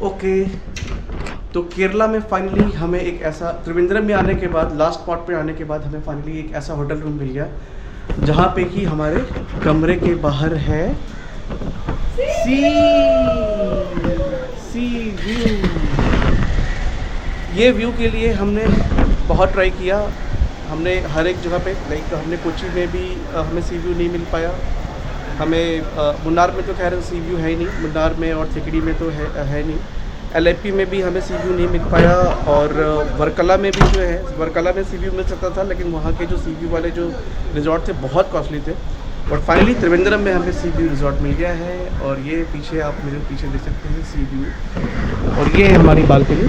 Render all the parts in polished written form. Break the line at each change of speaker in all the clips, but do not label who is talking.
Okay, तो केरला में finally हमें एक ऐसा, त्रिवेंद्रम में आने के बाद, लास्ट स्पॉट पे आने के बाद हमें फाइनली एक ऐसा होटल रूम मिल गया जहाँ पे कि हमारे कमरे के बाहर है सी व्यू। ये व्यू के लिए हमने बहुत ट्राई किया, हमने हर एक जगह पे, लाइक हमने कोची में भी हमें सी व्यू नहीं मिल पाया, हमें मुन्नार में तो खैर सी व्यू है ही नहीं, मुन्नार में और थिकड़ी में तो है नहीं, LAP में भी हमें सी व्यू नहीं मिल पाया, और वर्कला में भी जो है, वर्कला में सी व्यू मिल सकता था लेकिन वहाँ के जो सी व्यू वाले जो रिजॉर्ट थे बहुत कॉस्टली थे। और फाइनली त्रिवेंद्रम में हमें सी व्यू रिजॉर्ट मिल गया है, और ये पीछे आप मेरे पीछे देख सकते हैं सी व्यू, और ये है हमारी बालकनी।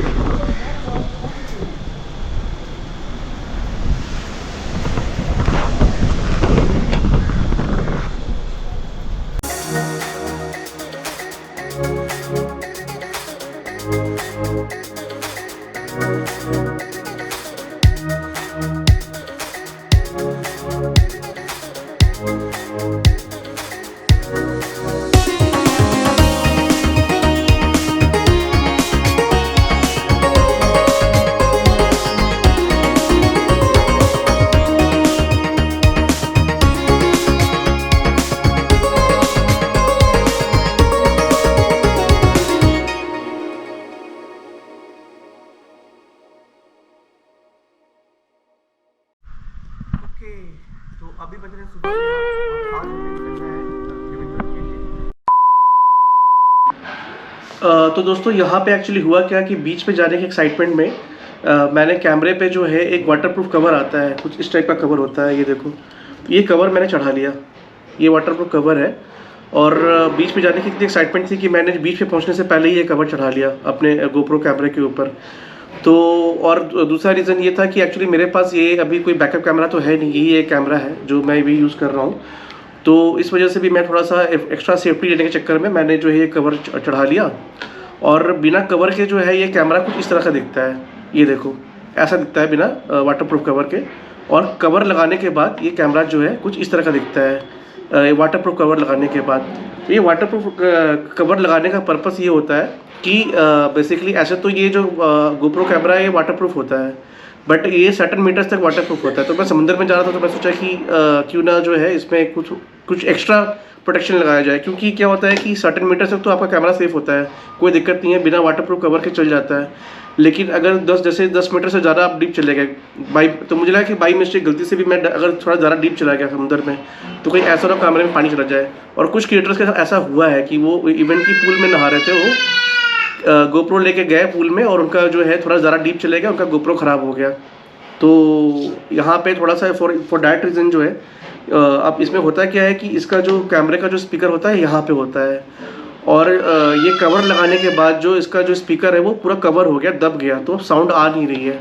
तो अभी बज रहे हैं सुबह के 8 और आज हमें निकलना है त्रिवेंद्रम के लिए। तो दोस्तों यहाँ पे एक्चुअली हुआ क्या कि बीच पे जाने के एक्साइटमेंट में मैंने कैमरे पे जो है एक वाटरप्रूफ कवर आता है, कुछ इस टाइप का कवर होता है, ये देखो, ये कवर मैंने चढ़ा लिया, ये वाटरप्रूफ कवर है। और बीच पे जाने की इतनी एक्साइटमेंट थी कि मैंने बीच पे पहुँचने से पहले ही ये कवर चढ़ा लिया अपने गोप्रो कैमरे के ऊपर। तो और दूसरा रीज़न ये था कि एक्चुअली मेरे पास ये अभी कोई बैकअप कैमरा तो है नहीं, यही एक कैमरा है जो मैं भी यूज़ कर रहा हूँ, तो इस वजह से भी मैं थोड़ा सा एक्स्ट्रा सेफ्टी लेने के चक्कर में मैंने जो है ये कवर चढ़ा लिया। और बिना कवर के जो है ये कैमरा कुछ इस तरह का दिखता है, ये देखो ऐसा दिखता है बिना वाटरप्रूफ कवर के, और कवर लगाने के बाद ये कैमरा जो है कुछ इस तरह का दिखता है वाटरप्रूफ कवर लगाने के बाद। ये वाटरप्रूफ कवर लगाने का पर्पस ये होता है कि बेसिकली ऐसे तो ये जो गोप्रो कैमरा है ये वाटरप्रूफ होता है, बट ये सर्टेन मीटर्स तक वाटरप्रूफ होता है। तो मैं समुद्र में जा रहा था तो मैं सोचा कि क्यों ना जो है इसमें कुछ एक्स्ट्रा प्रोटेक्शन लगाया जाए, क्योंकि क्या होता है कि सर्टेन मीटर्स तक तो आपका कैमरा सेफ होता है, कोई दिक्कत नहीं है, बिना वाटरप्रूफ कवर के चल जाता है। लेकिन अगर 10 मीटर से ज़्यादा आप डीप चले गए तो मुझे लगा कि बाई मिस्टेक गलती से भी मैं अगर थोड़ा ज़्यादा डीप चला गया समुद्र में तो कहीं ऐसा ना कैमरे में पानी चला जाए। और कुछ क्रिएटर्स के साथ ऐसा हुआ है कि वो इवेंट की पूल में नहा रहे थे, वो गोप्रो लेके गए पूल में और उनका जो है थोड़ा ज़्यादा डीप चले गया, उनका गोप्रो ख़राब हो गया। तो यहाँ पे थोड़ा सा फॉर डैट रीज़न जो है, अब इसमें होता क्या है कि इसका जो कैमरे का जो स्पीकर होता है यहाँ पे होता है, और ये कवर लगाने के बाद जो इसका जो स्पीकर है वो पूरा कवर हो गया, दब गया, तो साउंड आ नहीं रही है।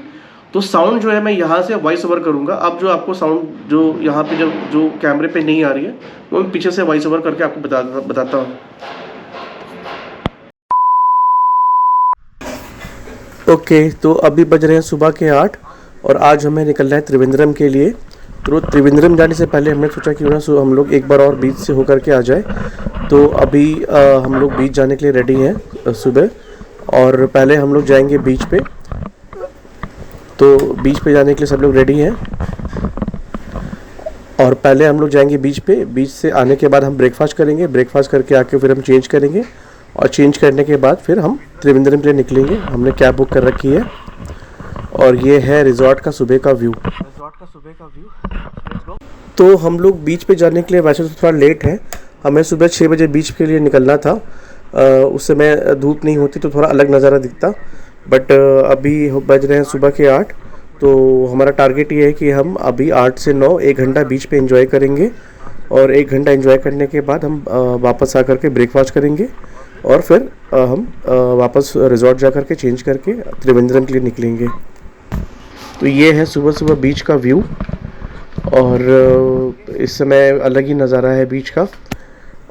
तो साउंड जो है मैं यहाँ से वॉइस ओवर करूँगा। अब जो आपको साउंड जो यहाँ पे जो कैमरे पे नहीं आ रही है वो मैं पीछे से वॉइस ओवर करके आपको बताता हूँ। ओके, तो अभी बज रहे हैं सुबह के 8 और आज हमें निकलना है त्रिवेंद्रम के लिए। तो त्रिवेंद्रम जाने से पहले हमने सोचा कि हम लोग एक बार और बीच से होकर के आ जाए। तो अभी हम लोग बीच जाने के लिए रेडी हैं सुबह, और पहले हम लोग जाएंगे बीच पे। तो बीच पे जाने के लिए सब लोग रेडी हैं, और पहले हम लोग जाएंगे बीच पे। बीच से आने के बाद हम ब्रेकफास्ट करेंगे, ब्रेकफास्ट करके आके फिर हम चेंज करेंगे, और चेंज करने के बाद फिर हम त्रिवेंद्रम के लिए निकलेंगे। हमने कैब बुक कर रखी है, और ये है रिजॉर्ट का सुबह का व्यू। तो हम लोग बीच पे जाने के लिए वैसे तो थोड़ा लेट है, हमें सुबह 6 बजे बीच के लिए निकलना था। उस समय धूप नहीं होती तो थोड़ा अलग नज़ारा दिखता, बट अभी बज रहे हैं सुबह के 8। तो हमारा टारगेट ये है कि हम अभी 8 से 9 1 घंटा बीच पे एंजॉय करेंगे, और 1 घंटा एंजॉय करने के बाद हम वापस आकर के ब्रेकफास्ट करेंगे, और फिर हम वापस रिजॉर्ट जा कर के चेंज करके त्रिवेंद्रम के लिए निकलेंगे। तो ये है सुबह सुबह बीच का व्यू, और इस समय अलग ही नज़ारा है बीच का।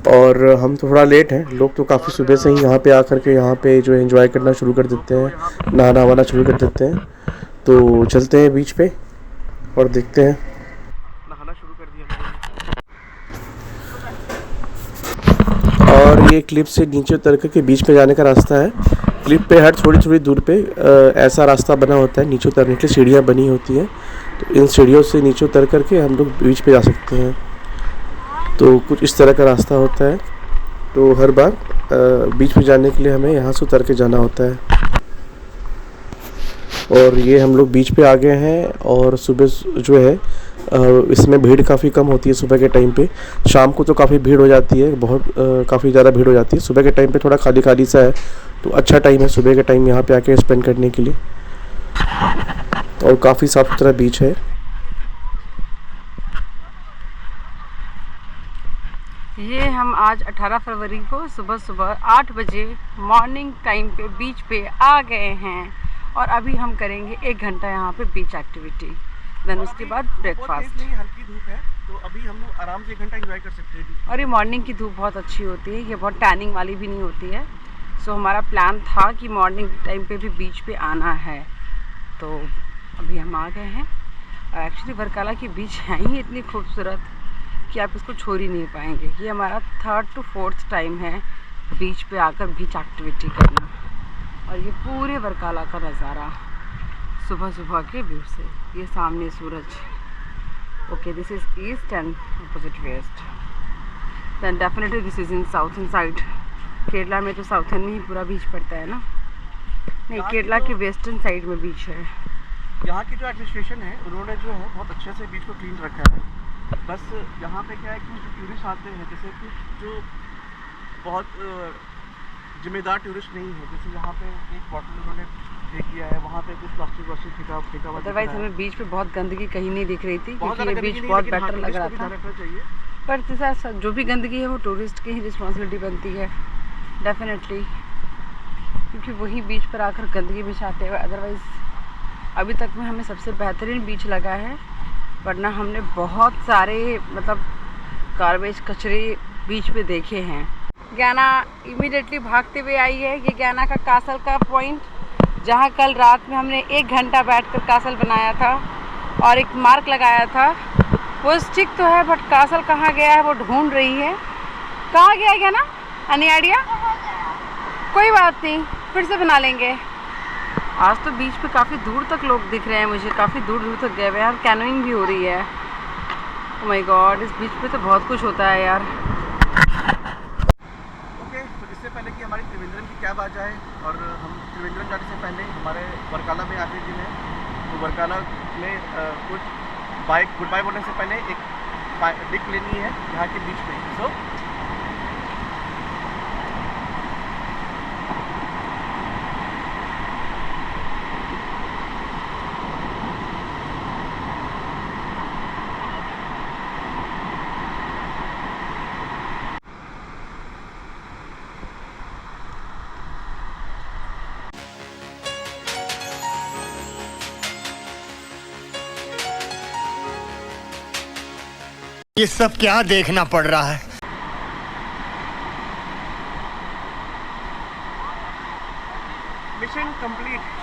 और हम थोड़ा लेट हैं, लोग तो काफ़ी सुबह से ही यहाँ पे आकर के यहाँ पे जो एंजॉय करना शुरू कर देते हैं, नहाना वाना शुरू कर देते हैं। तो चलते हैं बीच पे और देखते हैं। नहाना शुरू कर दिया, और ये क्लिप से नीचे उतर के बीच पे जाने का रास्ता है। क्लिफ पे हर थोड़ी थोड़ी दूर पे ऐसा रास्ता बना होता है, नीचे उतरने के लिए सीढ़ियाँ बनी होती हैं। तो इन सीढ़ियों से नीचे उतर करके हम लोग बीच पे जा सकते हैं। तो कुछ इस तरह का रास्ता होता है। तो हर बार बीच पे जाने के लिए हमें यहाँ से उतर के जाना होता है। और ये हम लोग बीच पे आ गए हैं। और सुबह जो है इसमें भीड़ काफ़ी कम होती है सुबह के टाइम पे। शाम को तो काफ़ी भीड़ हो जाती है, बहुत काफ़ी ज़्यादा भीड़ हो जाती है। सुबह के टाइम पे थोड़ा खाली खाली सा है, तो अच्छा टाइम है सुबह के टाइम यहाँ पे आके स्पेंड करने के लिए। और काफ़ी साफ़ सुथरा बीच है।
ये हम आज 18 फरवरी को सुबह सुबह 8 बजे मॉर्निंग टाइम पे बीच पे आ गए हैं। और अभी हम करेंगे 1 घंटा यहाँ पे बीच एक्टिविटी, देन उसके बाद ब्रेकफास्ट।
हल्की धूप है, तो अभी हम लोग आराम से 1 घंटा एंजॉय कर सकते हैं।
और ये मॉर्निंग की धूप बहुत अच्छी होती है, ये बहुत टैनिंग वाली भी नहीं होती है। सो हमारा प्लान था कि मॉर्निंग टाइम पे भी बीच पे आना है, तो अभी हम आ गए हैं। और एक्चुअली वर्काला की बीच है ही इतनी खूबसूरत कि आप इसको छोड़ ही नहीं पाएंगे। ये हमारा 3rd to 4th टाइम है बीच पे आकर बीच एक्टिविटी करना। और ये पूरे वर्काला का नज़ारा सुबह सुबह के व्यू से, ये सामने सूरज। Okay, this is east and opposite west. Then definitely this is in southern side. Kerala में तो साउथर्न में ही पूरा बीच पड़ता है ना। नहीं, केरला के वेस्टर्न साइड में बीच है।
यहाँ की जो एडमिनिस्ट्रेशन है, उन्होंने जो है बहुत अच्छे से बीच को क्लीन रखा है। बस यहाँ पे क्या है कि जो टूरिस्ट आते हैं, जैसे कि जो बहुत जिम्मेदार टूरिस्ट नहीं है, जैसे यहाँ पे एक बॉटल उन्होंने फेंक दिया है, वहाँ पे कुछ प्लास्टिक वास्टिक फेंका हुआ।
अदरवाइज हमें बीच पे बहुत गंदगी कहीं नहीं दिख रही थी, क्योंकि ये बीच बहुत बेटर लग रहा था। पर जैसा जो भी गंदगी है वो टूरिस्ट की ही रिस्पॉन्सिबिलिटी बनती है डेफिनेटली, क्योंकि वही बीच पर आकर गंदगी बिछाते हुए। अदरवाइज़ अभी तक में हमें सबसे बेहतरीन बीच लगा है, वरना हमने बहुत सारे मतलब गार्बेज कचरे बीच पे देखे हैं। ज्ञाना इमीडिएटली भागते हुए आई है। ये ज्ञाना का कासल का पॉइंट, जहाँ कल रात में हमने 1 घंटा बैठकर कासल बनाया था और एक मार्क लगाया था। वो स्टिक तो है, बट कासल कहाँ गया है वो ढूंढ रही है। कहाँ गया है ज्ञाना? Any idea? कोई बात नहीं, फिर से बना लेंगे। आज तो बीच पे काफ़ी दूर तक लोग दिख रहे हैं मुझे, काफ़ी दूर दूर तक गए हुए हैं। यार कैनोइंग भी हो रही है। ओह माय गॉड, इस बीच पे तो बहुत कुछ होता है यार।
ओके, तो इससे पहले कि हमारी त्रिवेंद्रम की कैब आ जाए और हम त्रिवेंद्रम जाने से पहले हमारे वर्काला में आते दिन है, तो वर्काला में कुछ गुड बाय बोलने से पहले एक डिक लेनी है यहाँ के बीच में। सो
ये सब क्या देखना पड़ रहा है?
Mission complete.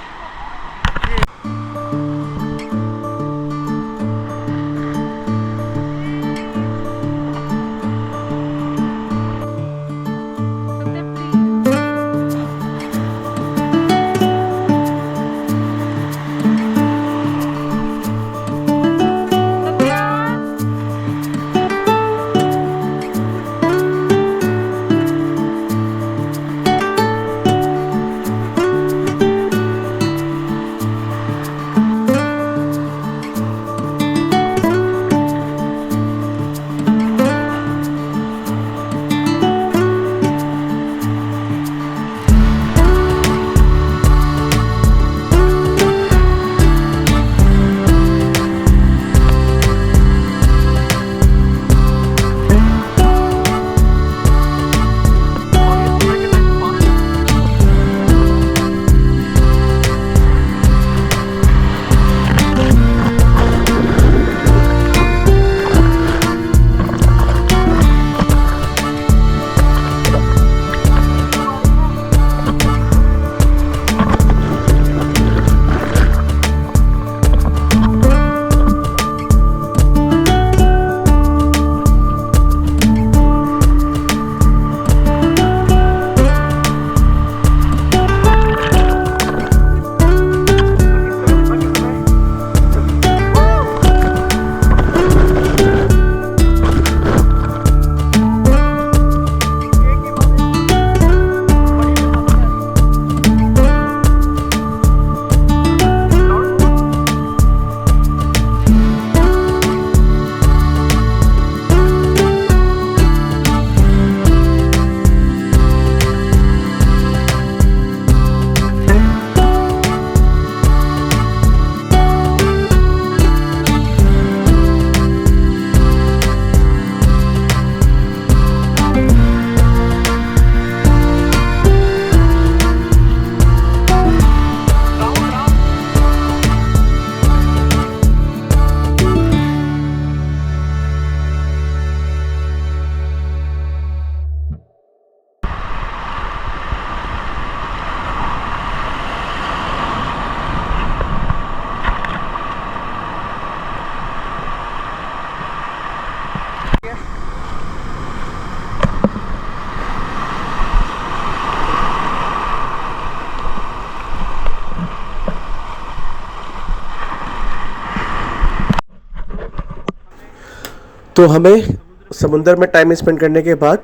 तो हमें समुंदर में टाइम स्पेंड करने के बाद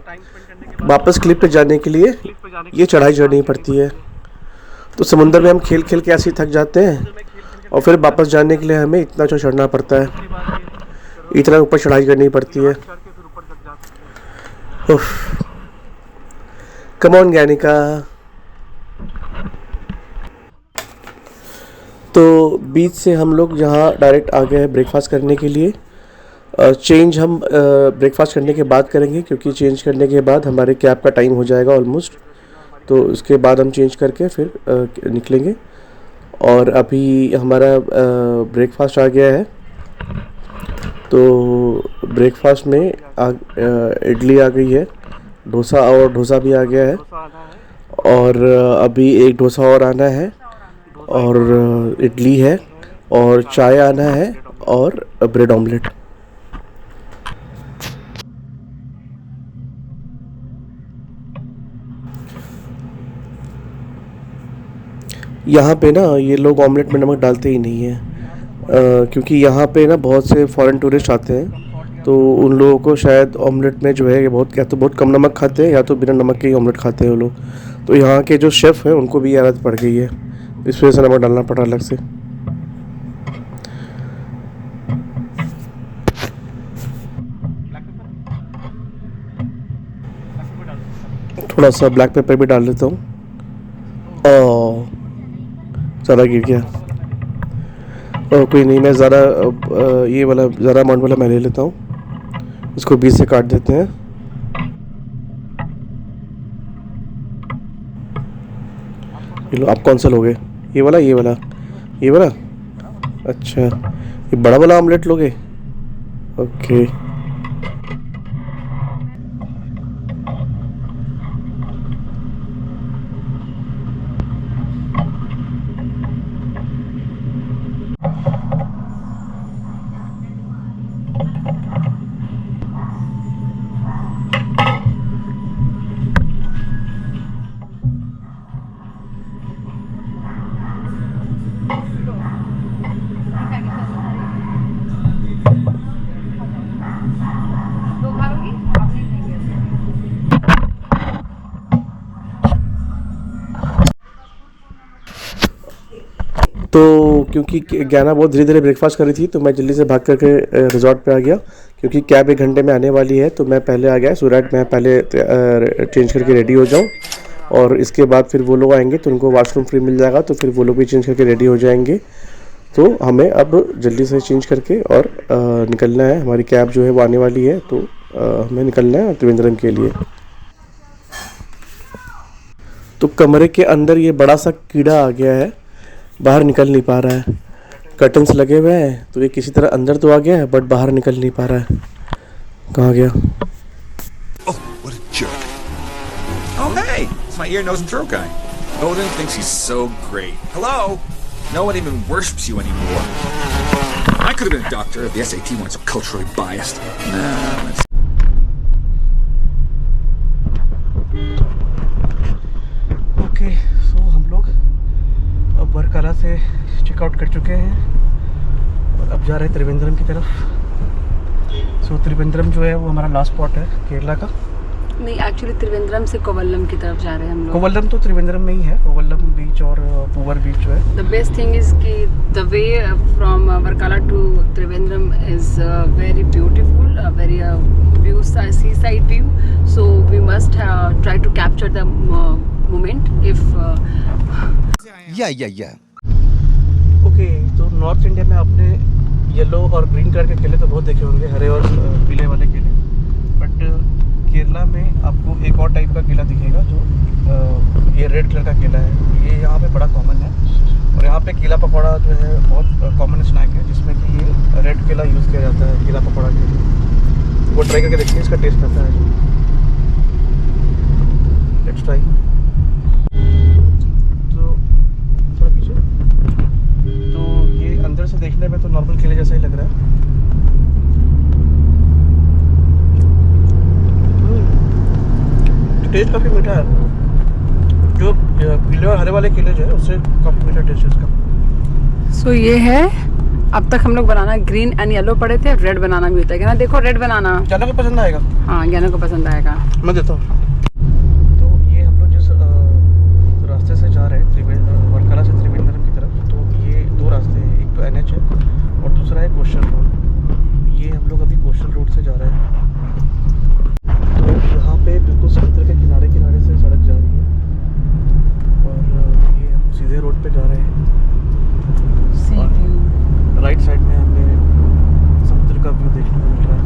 वापस क्लिफ पे जाने के लिए ये चढ़ाई चढ़नी पड़ती है। तो समुंदर में हम खेल खेल के ऐसे ही थक जाते हैं और फिर वापस जाने के लिए हमें इतना ऊंचा चढ़ना पड़ता है, इतना ऊपर चढ़ाई करनी पड़ती है। Come on Gyanika. तो बीच से हम लोग यहाँ डायरेक्ट आ गए हैं ब्रेकफास्ट करने के लिए। चेंज हम ब्रेकफास्ट करने के बाद करेंगे, क्योंकि चेंज करने के बाद हमारे कैब का टाइम हो जाएगा ऑलमोस्ट। तो उसके बाद हम चेंज करके फिर निकलेंगे। और अभी हमारा ब्रेकफास्ट आ गया है। तो ब्रेकफास्ट में इडली आ गई है, डोसा भी आ गया है, और अभी एक डोसा और आना है, और इडली है, और चाय आना है, और ब्रेड ऑमलेट। यहाँ पे ना ये लोग ऑमलेट में नमक डालते ही नहीं है, क्योंकि यहाँ पे ना बहुत से फॉरेन टूरिस्ट आते हैं, तो उन लोगों को शायद ऑमलेट में जो है ये या तो बहुत कम नमक खाते हैं या तो बिना नमक के ही ऑमलेट खाते हैं वो लोग। तो यहाँ के जो शेफ़ हैं उनको भी आदत पड़ गई है, इस वजह से नमक डालना पड़ा अलग से। थोड़ा सा ब्लैक पेपर भी डाल लेता हूँ। ज़्यादा गिर गया। कोई नहीं, मैं ज़्यादा ये वाला ज़्यादा अमाउंट वाला मैं ले लेता हूँ। इसको 20 से काट देते हैं। ये लो, आप कौन सा लोगे? ये वाला, ये वाला, ये वाला? अच्छा, ये बड़ा वाला ऑमलेट लोगे? ओके। तो क्योंकि ज्ञाना बहुत धीरे धीरे ब्रेकफास्ट कर रही थी, तो मैं जल्दी से भाग करके रिजॉर्ट पे आ गया, क्योंकि कैब 1 घंटे में आने वाली है। तो मैं पहले आ गया, सो दैट मैं पहले चेंज करके रेडी हो जाऊँ, और इसके बाद फिर वो लोग आएंगे तो उनको वॉशरूम फ्री मिल जाएगा, तो फिर वो लोग भी चेंज करके रेडी हो जाएंगे। तो हमें अब जल्दी से चेंज करके और निकलना है। हमारी कैब जो है वो आने वाली है, तो हमें निकलना है त्रिवेंद्रम के लिए। तो कमरे के अंदर ये बड़ा सा कीड़ा आ गया है, बाहर निकल नहीं पा रहा है। कर्टन्स लगे हुए हैं, तो ये किसी तरह अंदर तो आ गया है, बट बाहर निकल नहीं पा रहा है। कहाँ गया?
Oh, what a jerk. Oh, hey, it's my ear, nose, and throat guy. Odin thinks he's so great. Hello? No one even worships you anymore. I could have been a doctor if the SAT weren't so culturally biased. Nah, that's...
okay, so हम लोग अब बरकाला से checkout कर चुके हैं और अब जा रहे हैं त्रिवेंद्रम की तरफ। सो त्रिवेंद्रम जो है वो हमारा लास्ट स्पॉट है केरला का।
नहीं, एक्चुअली त्रिवेंद्रम से कोवल्लम की तरफ जा रहे हैं हम लोग।
कोवल्लम तो त्रिवेंद्रम में ही है, कोवल्लम बीच और पूवर बीच जो है।
द बेस्ट थिंग इज कि the way from Varkala to Trivandrum is very beautiful, very view, sea side view, so we must try to capture the moment if
yeah
okay. तो नॉर्थ इंडिया में आपने yellow और green colour के केले तो बहुत देखे होंगे, हरे और पीले वाले केले, बट केरला में आपको एक और टाइप का केला दिखेगा, जो ये रेड कलर का केला है। ये यहाँ पे बड़ा कॉमन है, और यहाँ पे केला पकौड़ा जो है बहुत कॉमन स्नैक है, जिसमें कि ये रेड केला यूज़ किया जाता है केला पकौड़ा के लिए। वो ट्राई करके देखिए, इसका टेस्ट कैसा है। Let's try. अंदर से देखने में तो नॉर्मल केले जैसा ही लग रहा है। टेस्ट काफ़ी मीठा है, जो पीले और हरे वाले केले जो है उससे काफ़ी मीठा टेस्ट है इसका।
सो ये है अब तक हम लोग बनाना ग्रीन एंड येलो पड़े थे, रेड बनाना भी होता है ना। देखो रेड बनाना,
ज्ञानो को पसंद आएगा।
हाँ ज्ञानो को पसंद आएगा।
मैं देता हूँ। तो ये हम लोग जिस रास्ते से जा रहे हैं वर्कला से त्रिवेंद्रम की तरफ, तो ये दो रास्ते हैं, एक तो NH है और दूसरा है कोस्टल रोड। ये हम लोग अभी कोस्टल रोड से जा रहे हैं। तो यहाँ पे बिल्कुल समुद्र के किनारे किनारे से सड़क जा रही है और ये हम सीधे रोड पे जा रहे हैं।
सी व्यू,
राइट साइड में हमें समुद्र का व्यू देखने को मिल रहा है।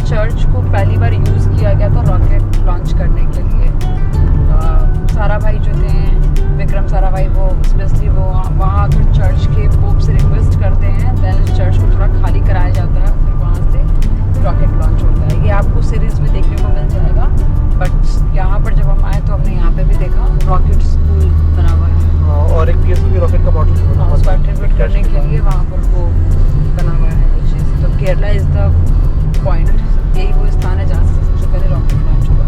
चर्च को पहली बार यूज़ किया गया था रॉकेट लॉन्च करने के लिए। सारा भाई जो थे, विक्रम सारा भाई, वो स्पेशली वो वहाँ आकर चर्च के पोप से रिक्वेस्ट करते हैं, देन उस चर्च को थोड़ा खाली कराया जाता है, फिर वहाँ से रॉकेट लॉन्च होता है। ये आपको सीरीज़ में देखने को मिल जाएगा, बट यहाँ पर जब हम आए तो हमने यहाँ पे भी देखा रॉकेट स्कूल बना हुआ है
और एक PSLV रॉकेट का मॉडल
उसको एक्टिवेट करने के लिए वहाँ पर वो बना हुआ है वो चीज़। तो केरला इज़ द पॉइंट, यही वो स्थान है जहाँ से सबसे पहले रॉकेट लॉन्च हुआ था।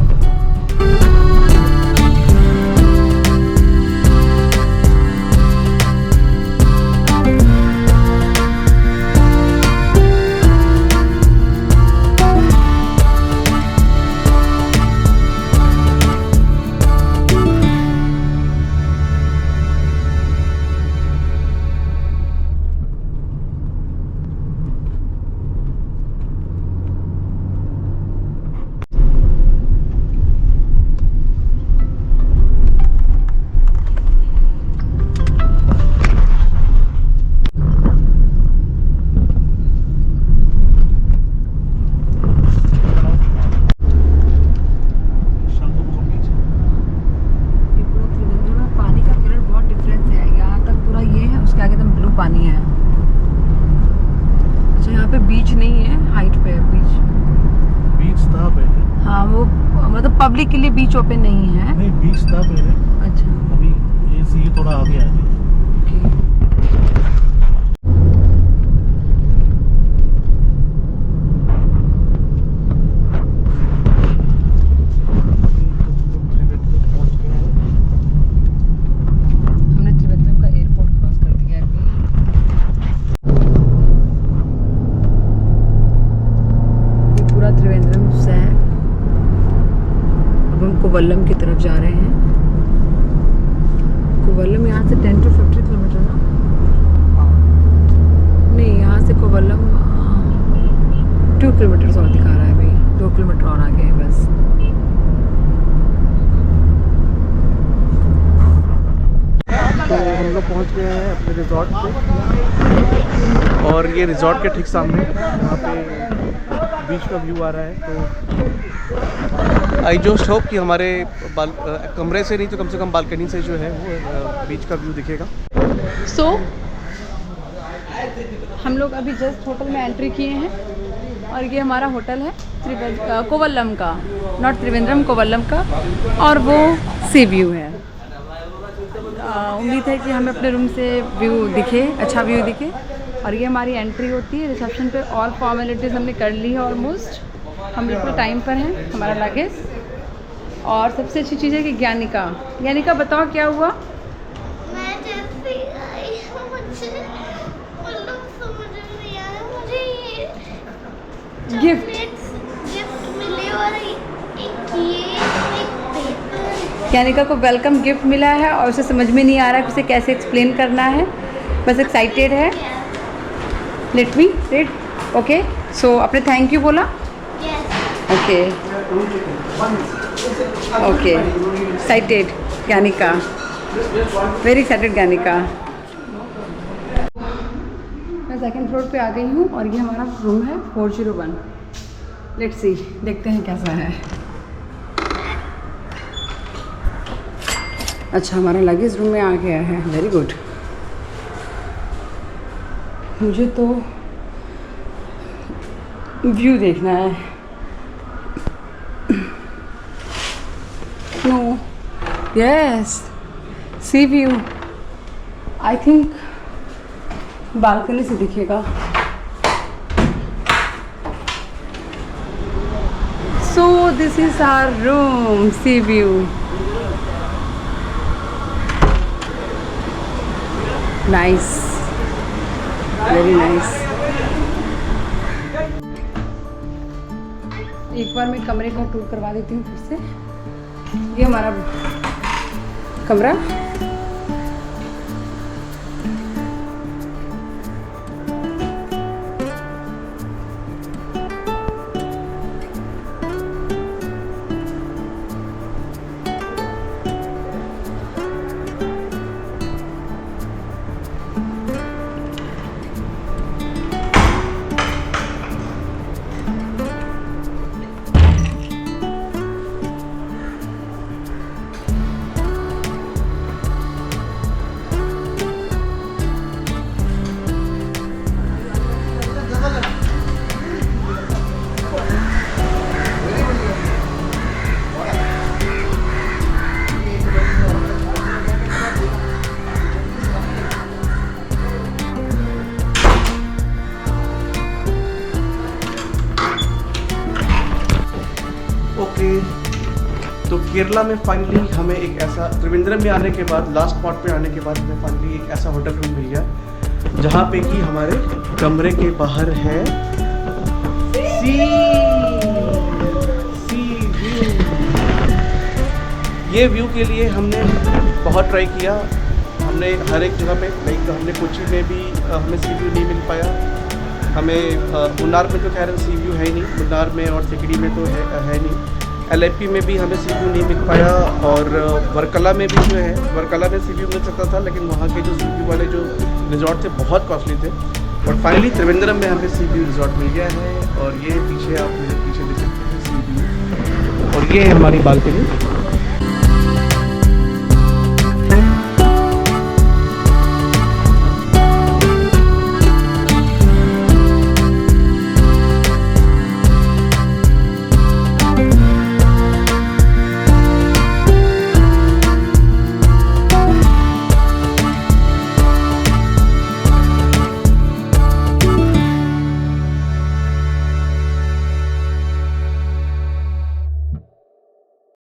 पानी है। अच्छा यहाँ पे बीच नहीं है, हाइट पे है बीच
था पहले।
हाँ वो मतलब पब्लिक के लिए बीच ओपन नहीं है।
नहीं बीच था पहले।
अच्छा
अभी ये थोड़ा आगे आ गया।
कोवल्लम की तरफ जा रहे हैं। कोवल्लम यहाँ से 10 to 15 किलोमीटर ना? नहीं, यहाँ से कोवल्लम 2 किलोमीटर और दिखा रहा है भाई, 2 किलोमीटर और आगे है बस।
तो हम लोग पहुँच गए हैं अपने रिजॉर्ट पे, और ये रिजॉर्ट के ठीक सामने यहाँ पे बीच का व्यू आ रहा है। तो आई जस्ट होप कि हमारे कमरे से नहीं तो कम से कम बालकनी से जो है वो बीच का व्यू दिखेगा।
सो हम लोग अभी जस्ट होटल में एंट्री किए हैं और ये हमारा होटल है कोवल्लम का, नॉट त्रिवेंद्रम, कोवल्लम का, और वो सी व्यू है। उम्मीद है कि हमें अपने रूम से व्यू दिखे, अच्छा व्यू दिखे। और ये हमारी एंट्री होती है रिसेप्शन पे। ऑल फॉर्मेलिटीज़ हमने कर ली है ऑलमोस्ट, हम बिल्कुल टाइम पर हैं। हमारा लगेज, और सबसे अच्छी चीज़ है कि ज्ञानिका बताओ क्या हुआ?
मैं जैसे आई मुझे मतलब समझ नहीं आया, मुझे ये गिफ्ट मिले और एक पेपर।
ज्ञानिका को वेलकम गिफ्ट मिला है और उसे समझ में नहीं आ रहा है कि उसे कैसे एक्सप्लेन करना है, बस एक्साइटेड है। Let me read. Okay, so आपने थैंक यू बोला? Okay okay, excited Gyanika, very excited Gyanika. मैं सेकंड फ्लोर पे आ गई हूँ और ये हमारा रूम है 401। लेट्स सी, देखते हैं कैसा है। अच्छा, हमारा लगेज रूम में आ गया है, वेरी गुड। मुझे तो व्यू देखना है। No, yes, sea view. I think balcony से दिखेगा। So this is our room, sea view. Nice, very nice. एक बार मैं कमरे का टूर करवा देती हूँ फिर से। ये हमारा कमरा,
तो केरला में फाइनली हमें एक ऐसा, त्रिवेंद्रम में आने के बाद, लास्ट स्पॉट पे आने के बाद हमें फाइनली एक ऐसा होटल रूम मिल गया जहाँ पे कि हमारे कमरे के बाहर है सी व्यू। ये व्यू के लिए हमने बहुत ट्राई किया, हमने हर एक जगह पे, लाइक हमने कोची में भी हमें सी व्यू नहीं मिल पाया। हमें मुन्नार में तो खैर सी व्यू है ही नहीं, मुन्नार में और सिकड़ी में तो है नहीं। LAP में भी हमें सी व्यू नहीं मिल पाया, और वर्कला में भी जो है, वर्कला में सी व्यू मिल सकता था, लेकिन वहाँ के जो सी व्यू वाले जो रिजॉर्ट थे बहुत कॉस्टली थे। बट फाइनली त्रिवेंद्रम में हमें सी व्यू रिजॉर्ट मिल गया है, और ये पीछे आप मेरे पीछे देख सकते हैं सी व्यू, और ये है हमारी बालकनी।